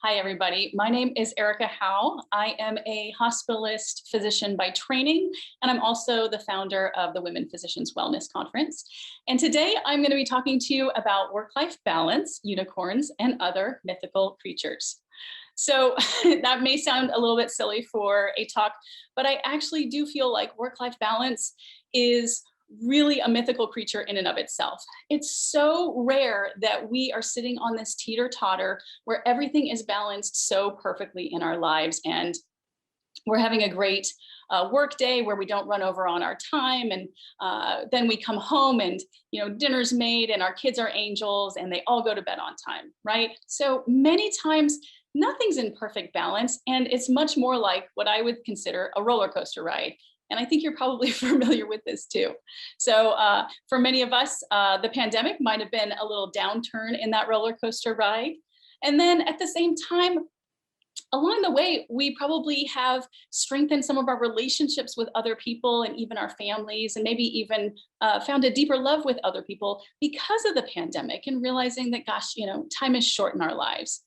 Hi, everybody. My name is Erica Howe. I am a hospitalist physician by training, and I'm also the founder of the Women Physicians Wellness Conference. And today I'm going to be talking to you about work-life balance, unicorns, and other mythical creatures. So that may sound a little bit silly for a talk, but I actually do feel like work-life balance is really a mythical creature in and of itself. It's so rare that we are sitting on this teeter-totter where everything is balanced so perfectly in our lives, and we're having a great work day where we don't run over on our time, and then we come home and dinner's made and our kids are angels and they all go to bed on time, right? So many times nothing's in perfect balance, and it's much more like what I would consider a roller coaster ride. And I think you're probably familiar with this too. So for many of us, the pandemic might have been a little downturn in that roller coaster ride. And then at the same time, along the way, we probably have strengthened some of our relationships with other people and even our families, and maybe even found a deeper love with other people because of the pandemic, and realizing that, gosh, time is short in our lives.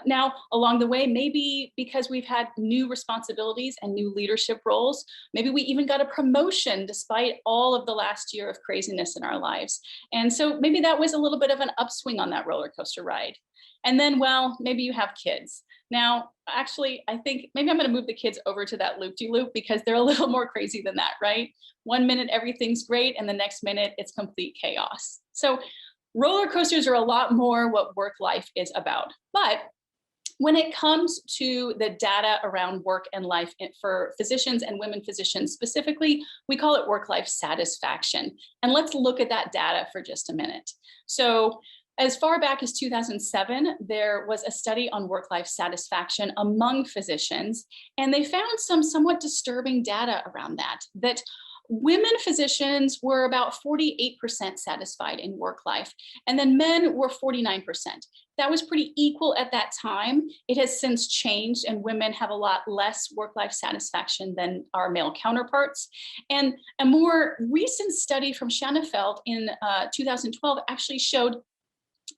Now, along the way, maybe because we've had new responsibilities and new leadership roles, maybe we even got a promotion despite all of the last year of craziness in our lives. And so maybe that was a little bit of an upswing on that roller coaster ride. And then, well, maybe you have kids. Now, actually, I think maybe I'm going to move the kids over to that loop-de-loop because they're a little more crazy than that, right? 1 minute, everything's great, and the next minute, it's complete chaos. So roller coasters are a lot more what work life is about. But when it comes to the data around work and life for physicians and women physicians specifically, we call it work-life satisfaction. And let's look at that data for just a minute. So as far back as 2007, there was a study on work-life satisfaction among physicians, and they found some somewhat disturbing data around that women physicians were about 48% satisfied in work life, and then men were 49%. That was pretty equal at that time. It has since changed, and women have a lot less work-life satisfaction than our male counterparts. And a more recent study from Schoenfeld in 2012 actually showed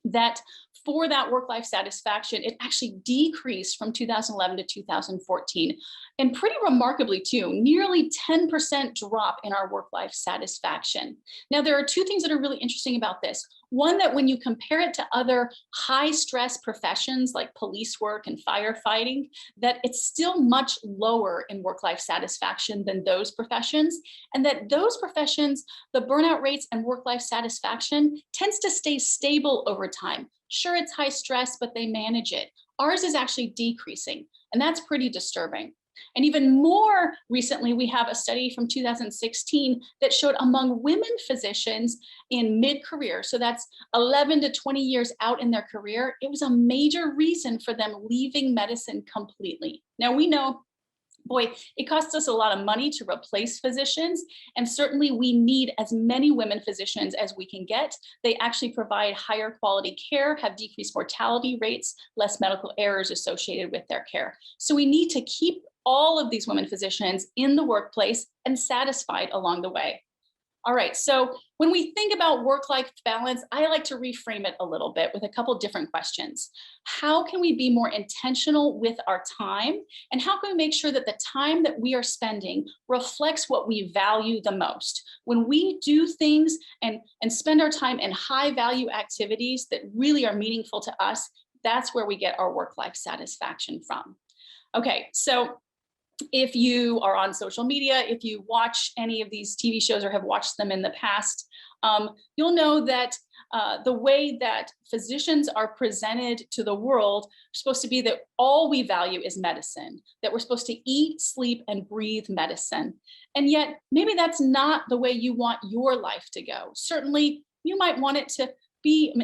that for that work-life satisfaction, it actually decreased from 2011 to 2014. And pretty remarkably too, nearly 10% drop in our work-life satisfaction. Now, there are two things that are really interesting about this. One, that when you compare it to other high stress professions like police work and firefighting, that it's still much lower in work-life satisfaction than those professions. And that those professions, the burnout rates and work-life satisfaction tends to stay stable over time. Sure, it's high stress, but they manage it. Ours is actually decreasing, and that's pretty disturbing. And even more recently, we have a study from 2016 that showed among women physicians in mid-career, so that's 11 to 20 years out in their career, it was a major reason for them leaving medicine completely. Now, we know, boy, it costs us a lot of money to replace physicians, and certainly we need as many women physicians as we can get. They actually provide higher quality care, have decreased mortality rates, less medical errors associated with their care. So we need to keep all of these women physicians in the workplace and satisfied along the way. All right, so when we think about work-life balance, I like to reframe it a little bit with a couple different questions. How can we be more intentional with our time? And how can we make sure that the time that we are spending reflects what we value the most? When we do things and spend our time in high value activities that really are meaningful to us, that's where we get our work-life satisfaction from. Okay, so if you are on social media, if you watch any of these TV shows or have watched them in the past, you'll know that the way that physicians are presented to the world are supposed to be that all we value is medicine, that we're supposed to eat, sleep, and breathe medicine. And yet, maybe that's not the way you want your life to go. Certainly, you might want it to be,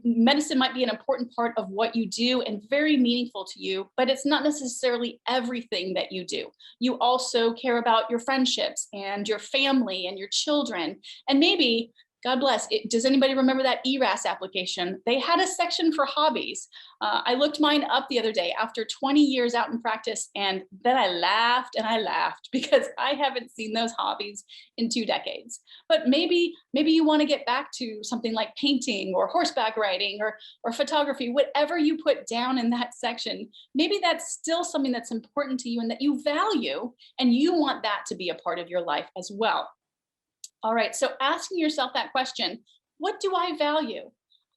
medicine might be an important part of what you do and very meaningful to you, but it's not necessarily everything that you do. You also care about your friendships and your family and your children. And maybe God bless. Does anybody remember that ERAS application? They had a section for hobbies. I looked mine up the other day after 20 years out in practice, and then I laughed and I laughed because I haven't seen those hobbies in 2 decades. But maybe you want to get back to something like painting or horseback riding or photography, whatever you put down in that section. Maybe that's still something that's important to you and that you value, and you want that to be a part of your life as well. All right, so asking yourself that question, what do I value?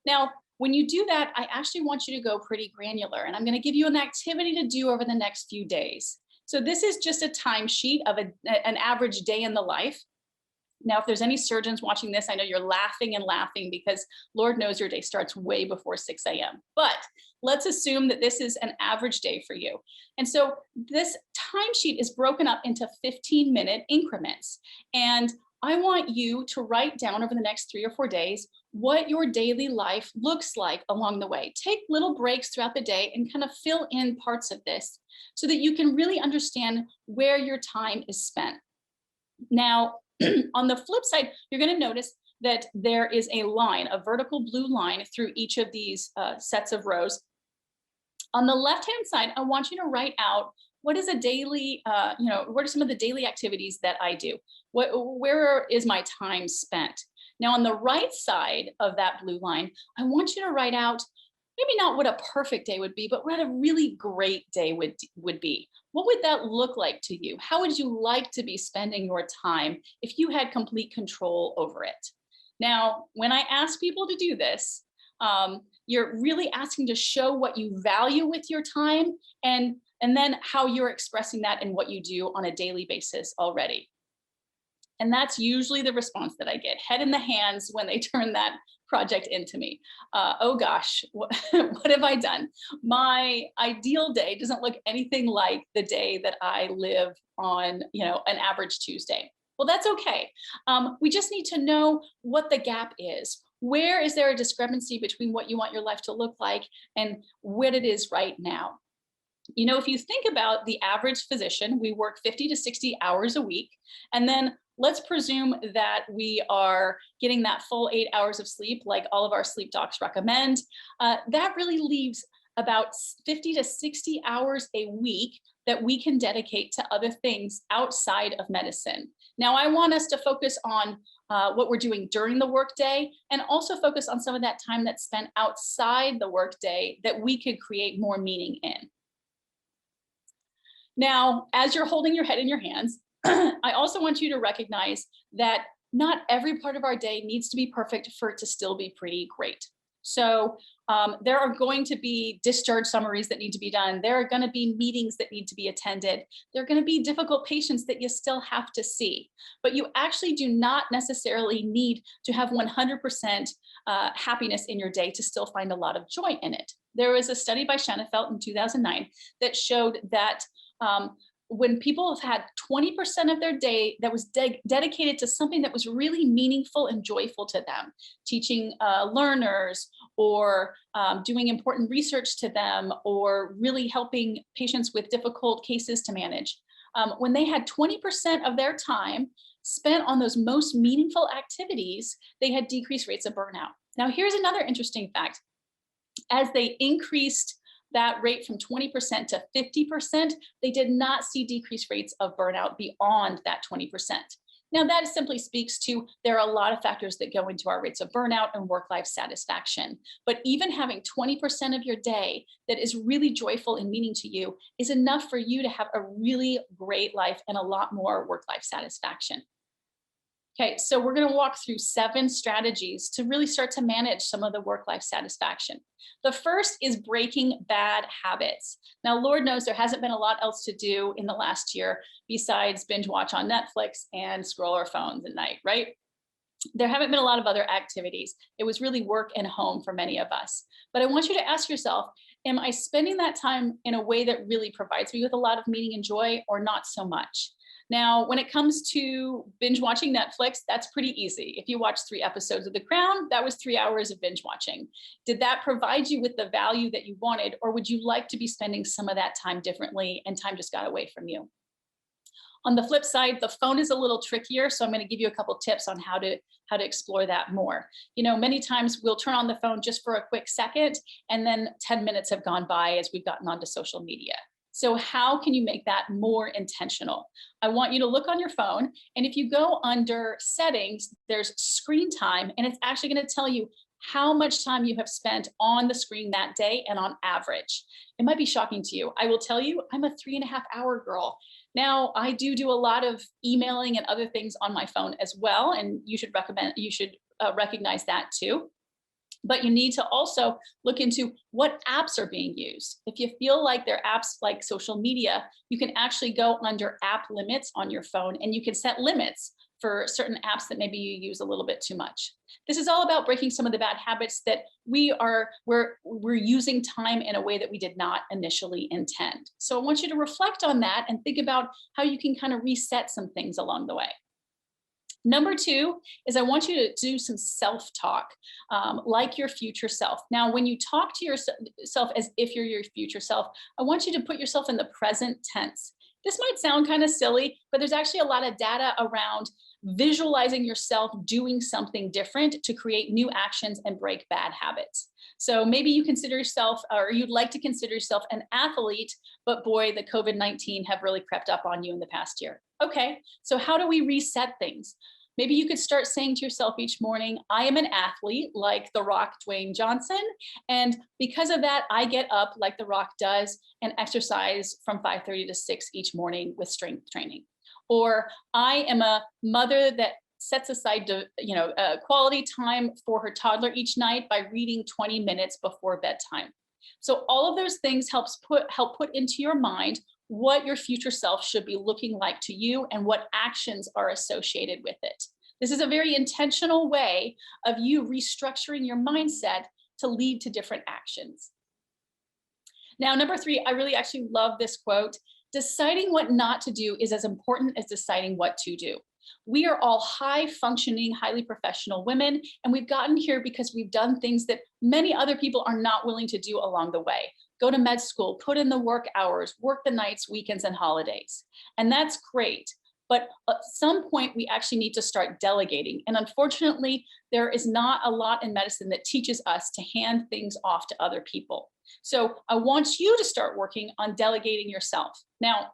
Now, when you do that, I actually want you to go pretty granular, and I'm going to give you an activity to do over the next few days. So this is just a timesheet of an average day in the life. Now, if there's any surgeons watching this, I know you're laughing and laughing because Lord knows your day starts way before 6 a.m. But let's assume that this is an average day for you. And so this timesheet is broken up into 15-minute increments. And I want you to write down over the next 3 or 4 days what your daily life looks like along the way. Take little breaks throughout the day and kind of fill in parts of this so that you can really understand where your time is spent. Now, on the flip side, you're going to notice that there is a line, a vertical blue line through each of these sets of rows. On the left-hand side, I want you to write out what is a daily, what are some of the daily activities that I do? Where is my time spent? Now, on the right side of that blue line, I want you to write out maybe not what a perfect day would be, but what a really great day would be. What would that look like to you? How would you like to be spending your time if you had complete control over it? Now, when I ask people to do this, you're really asking to show what you value with your time and then how you're expressing that in what you do on a daily basis already. And that's usually the response that I get, head in the hands when they turn that project into me. Oh gosh, what have I done? My ideal day doesn't look anything like the day that I live on, an average Tuesday. Well, that's okay. We just need to know what the gap is. Where is there a discrepancy between what you want your life to look like and what it is right now? If you think about the average physician, we work 50 to 60 hours a week. And then let's presume that we are getting that full 8 hours of sleep, like all of our sleep docs recommend. That really leaves about 50 to 60 hours a week that we can dedicate to other things outside of medicine. Now, I want us to focus on what we're doing during the workday and also focus on some of that time that's spent outside the workday that we could create more meaning in. Now, as you're holding your head in your hands, I also want you to recognize that not every part of our day needs to be perfect for it to still be pretty great. So there are going to be discharge summaries that need to be done. There are going to be meetings that need to be attended. There are going to be difficult patients that you still have to see. But you actually do not necessarily need to have 100% happiness in your day to still find a lot of joy in it. There was a study by Schoenfeld in 2009 that showed that when people have had 20% of their day that was dedicated to something that was really meaningful and joyful to them, teaching learners or doing important research to them or really helping patients with difficult cases to manage. When they had 20% of their time spent on those most meaningful activities, they had decreased rates of burnout. Now, here's another interesting fact. As they increased that rate from 20% to 50%, they did not see decreased rates of burnout beyond that 20%. Now, that simply speaks to there are a lot of factors that go into our rates of burnout and work-life satisfaction. But even having 20% of your day that is really joyful and meaning to you is enough for you to have a really great life and a lot more work-life satisfaction. Okay, so we're going to walk through 7 strategies to really start to manage some of the work-life satisfaction. The first is breaking bad habits. Now, Lord knows there hasn't been a lot else to do in the last year besides binge watch on Netflix and scroll our phones at night, right? There haven't been a lot of other activities. It was really work and home for many of us. But I want you to ask yourself, am I spending that time in a way that really provides me with a lot of meaning and joy or not so much? Now, when it comes to binge watching Netflix, that's pretty easy. If you watch 3 episodes of The Crown, that was 3 hours of binge watching. Did that provide you with the value that you wanted, or would you like to be spending some of that time differently and time just got away from you? On the flip side, the phone is a little trickier, so I'm going to give you a couple tips on how to explore that more. Many times we'll turn on the phone just for a quick second, and then 10 minutes have gone by as we've gotten onto social media. So how can you make that more intentional? I want you to look on your phone, and if you go under settings, there's screen time, and it's actually going to tell you how much time you have spent on the screen that day and on average. It might be shocking to you. I will tell you, I'm a 3.5-hour girl. Now, I do a lot of emailing and other things on my phone as well, and you should recognize that too. But you need to also look into what apps are being used. If you feel like they're apps like social media, you can actually go under app limits on your phone, and you can set limits for certain apps that maybe you use a little bit too much. This is all about breaking some of the bad habits that we're using time in a way that we did not initially intend. So I want you to reflect on that and think about how you can kind of reset some things along the way. Number 2 is I want you to do some self-talk, like your future self. Now, when you talk to yourself as if you're your future self, I want you to put yourself in the present tense. This might sound kind of silly, but there's actually a lot of data around visualizing yourself doing something different to create new actions and break bad habits. So maybe you consider yourself, or you'd like to consider yourself an athlete, but boy, the COVID-19 have really crept up on you in the past year. Okay, so how do we reset things? Maybe you could start saying to yourself each morning, I am an athlete like The Rock, Dwayne Johnson. And because of that, I get up like The Rock does and exercise from 5:30 to 6 each morning with strength training. Or I am a mother that sets aside quality time for her toddler each night by reading 20 minutes before bedtime. So all of those things help put into your mind what your future self should be looking like to you and what actions are associated with it. This is a very intentional way of you restructuring your mindset to lead to different actions. Now, number 3, I really actually love this quote. Deciding what not to do is as important as deciding what to do. We are all high functioning, highly professional women, and we've gotten here because we've done things that many other people are not willing to do along the way. Go to med school, put in the work hours, work the nights, weekends, and holidays. And that's great. But at some point, we actually need to start delegating. And unfortunately, there is not a lot in medicine that teaches us to hand things off to other people. So I want you to start working on delegating yourself. Now,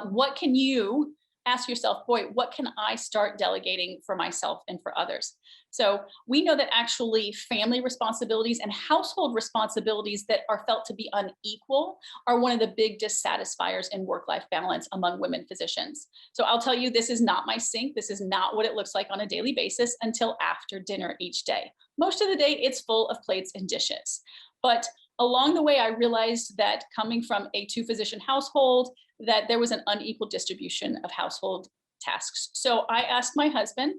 what can you ask yourself, boy, what can I start delegating for myself and for others? So we know that actually family responsibilities and household responsibilities that are felt to be unequal are one of the big dissatisfiers in work-life balance among women physicians. So I'll tell you, this is not my sink. This is not what it looks like on a daily basis until after dinner each day. Most of the day, it's full of plates and dishes. But along the way, I realized that coming from a 2-physician household, that there was an unequal distribution of household tasks. So I asked my husband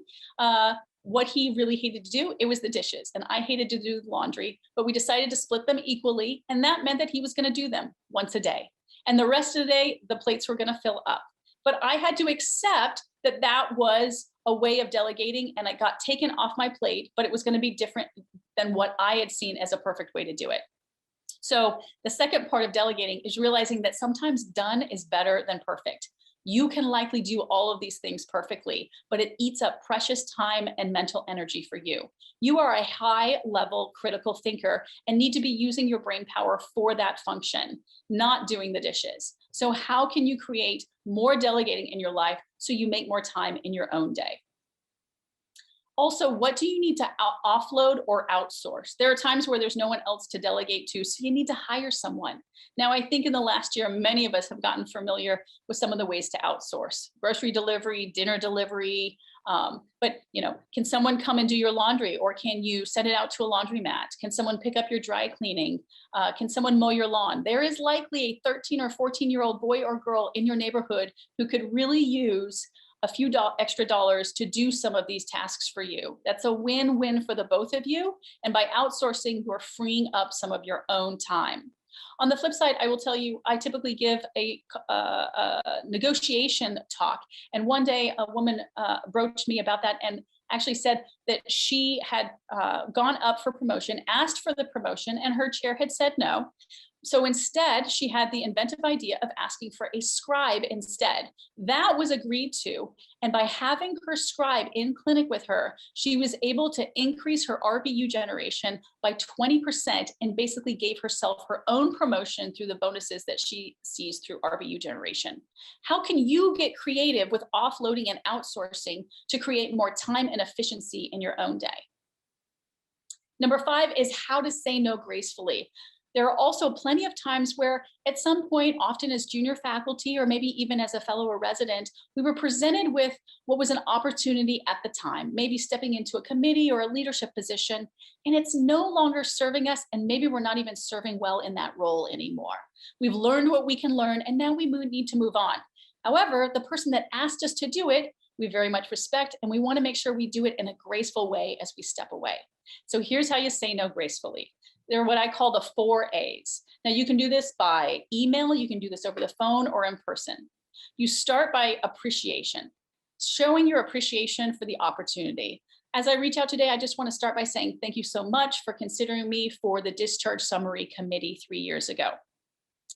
what he really hated to do. It was the dishes, and I hated to do the laundry, but we decided to split them equally. And that meant that he was going to do them once a day. And the rest of the day, the plates were going to fill up. But I had to accept that that was a way of delegating, and it got taken off my plate, but it was going to be different than what I had seen as a perfect way to do it. So the second part of delegating is realizing that sometimes done is better than perfect. You can likely do all of these things perfectly, but it eats up precious time and mental energy for you. You are a high-level critical thinker and need to be using your brain power for that function, not doing the dishes. So how can you create more delegating in your life so you make more time in your own day? Also, what do you need to offload or outsource? There are times where there's no one else to delegate to, so you need to hire someone. Now, I think in the last year, many of us have gotten familiar with some of the ways to outsource: grocery delivery, dinner delivery. But can someone come and do your laundry, or can you send it out to a laundromat? Can someone pick up your dry cleaning? Can someone mow your lawn? There is likely a 13 or 14-year-old boy or girl in your neighborhood who could really use a few extra dollars to do some of these tasks for you. That's a win-win for the both of you. And by outsourcing, you're freeing up some of your own time. On the flip side, I will tell you, I typically give a negotiation talk. And one day a woman broached me about that and actually said that she had gone up for promotion, asked for the promotion, and her chair had said no. So instead, she had the inventive idea of asking for a scribe instead. That was agreed to. And by having her scribe in clinic with her, she was able to increase her RVU generation by 20% and basically gave herself her own promotion through the bonuses that she sees through RVU generation. How can you get creative with offloading and outsourcing to create more time and efficiency in your own day? Number 5 is how to say no gracefully. There are also plenty of times where at some point, often as junior faculty, or maybe even as a fellow or resident, we were presented with what was an opportunity at the time, maybe stepping into a committee or a leadership position, and it's no longer serving us, and maybe we're not even serving well in that role anymore. We've learned what we can learn, and now we need to move on. However, the person that asked us to do it, we very much respect, and we want to make sure we do it in a graceful way as we step away. So here's how you say no gracefully. They're what I call the 4 A's. Now you can do this by email, you can do this over the phone or in person. You start by appreciation, showing your appreciation for the opportunity. As I reach out today, I just want to start by saying thank you so much for considering me for the discharge summary committee 3 years ago.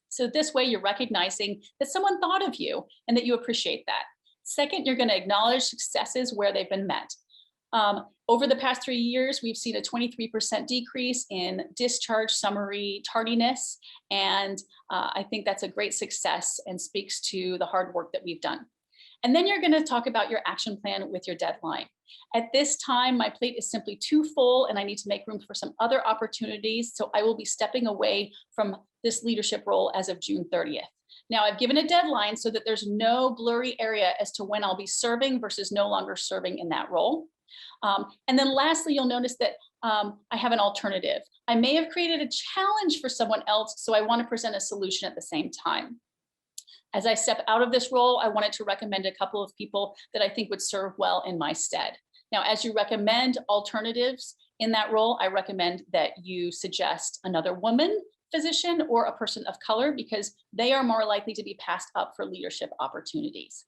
So this way you're recognizing that someone thought of you and that you appreciate that. Second, you're going to acknowledge successes where they've been met. Over the past 3 years, we've seen a 23% decrease in discharge summary tardiness. And I think that's a great success and speaks to the hard work that we've done. And then you're going to talk about your action plan with your deadline. At this time, my plate is simply too full and I need to make room for some other opportunities. So I will be stepping away from this leadership role as of June 30th. Now, I've given a deadline so that there's no blurry area as to when I'll be serving versus no longer serving in that role. And then lastly, you'll notice that I have an alternative. I may have created a challenge for someone else, so I want to present a solution at the same time. As I step out of this role, I wanted to recommend a couple of people that I think would serve well in my stead. Now, as you recommend alternatives in that role, I recommend that you suggest another woman physician or a person of color because they are more likely to be passed up for leadership opportunities.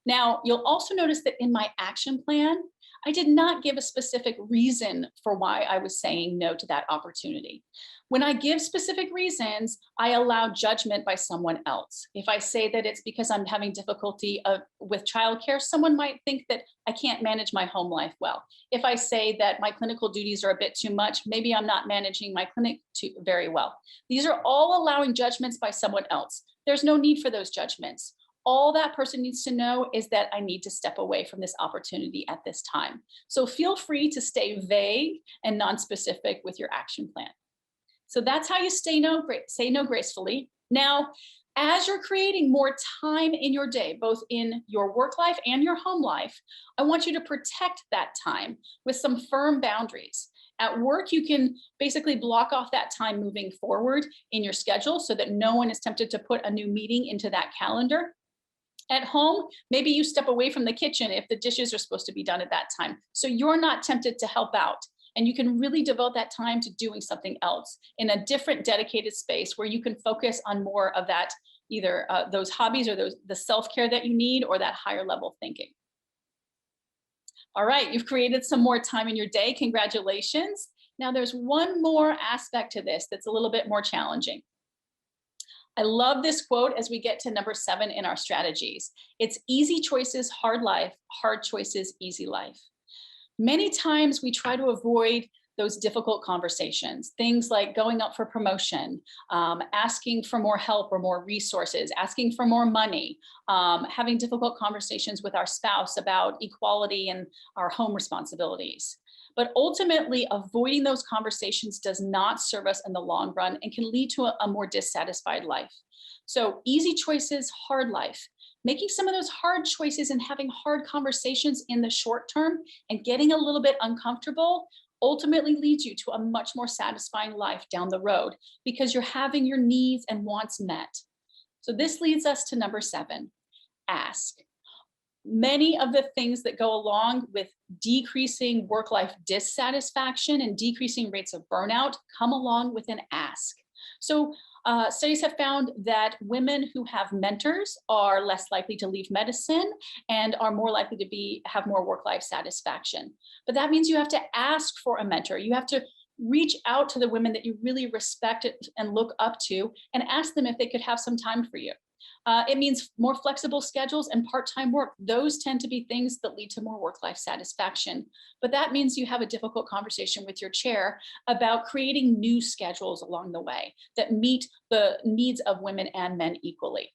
Now, you'll also notice that in my action plan, I did not give a specific reason for why I was saying no to that opportunity. When I give specific reasons, I allow judgment by someone else. If I say that it's because I'm having difficulty with childcare, someone might think that I can't manage my home life well. If I say that my clinical duties are a bit too much, maybe I'm not managing my clinic very well. These are all allowing judgments by someone else. There's no need for those judgments. All that person needs to know is that I need to step away from this opportunity at this time. So feel free to stay vague and non-specific with your action plan. So that's how you say no gracefully. Now, as you're creating more time in your day, both in your work life and your home life, I want you to protect that time with some firm boundaries. At work, you can basically block off that time moving forward in your schedule so that no one is tempted to put a new meeting into that calendar. At home, maybe you step away from the kitchen if the dishes are supposed to be done at that time. So you're not tempted to help out. And you can really devote that time to doing something else in a different dedicated space where you can focus on more of that, either those hobbies or the self-care that you need or that higher level thinking. All right, you've created some more time in your day. Congratulations. Now there's one more aspect to this that's a little bit more challenging. I love this quote as we get to number 7 in our strategies. It's easy choices, hard life, hard choices, easy life. Many times we try to avoid those difficult conversations, things like going up for promotion, asking for more help or more resources, asking for more money, having difficult conversations with our spouse about equality and our home responsibilities. But ultimately, avoiding those conversations does not serve us in the long run and can lead to a more dissatisfied life. So easy choices, hard life. Making some of those hard choices and having hard conversations in the short term and getting a little bit uncomfortable ultimately leads you to a much more satisfying life down the road because you're having your needs and wants met. So this leads us to number 7, ask. Many of the things that go along with decreasing work-life dissatisfaction and decreasing rates of burnout come along with an ask. So studies have found that women who have mentors are less likely to leave medicine and are more likely to have more work-life satisfaction. But that means you have to ask for a mentor. You have to reach out to the women that you really respect and look up to and ask them if they could have some time for you. It means more flexible schedules and part-time work. Those tend to be things that lead to more work-life satisfaction. But that means you have a difficult conversation with your chair about creating new schedules along the way that meet the needs of women and men equally.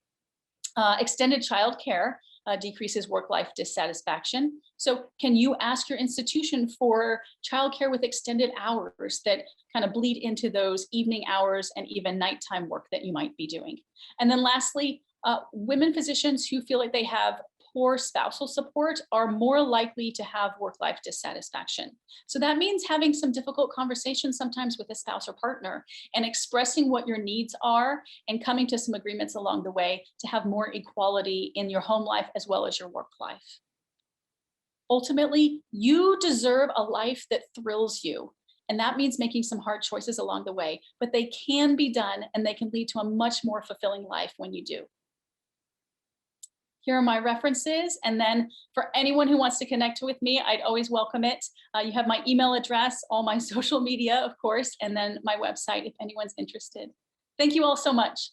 Extended childcare decreases work-life dissatisfaction. So can you ask your institution for childcare with extended hours that kind of bleed into those evening hours and even nighttime work that you might be doing? And then lastly, women physicians who feel like they have poor spousal support are more likely to have work-life dissatisfaction. So that means having some difficult conversations sometimes with a spouse or partner and expressing what your needs are and coming to some agreements along the way to have more equality in your home life as well as your work life. Ultimately, you deserve a life that thrills you. And that means making some hard choices along the way, but they can be done and they can lead to a much more fulfilling life when you do. Here are my references. And then for anyone who wants to connect with me, I'd always welcome it. You have my email address, all my social media, of course, and then my website if anyone's interested. Thank you all so much.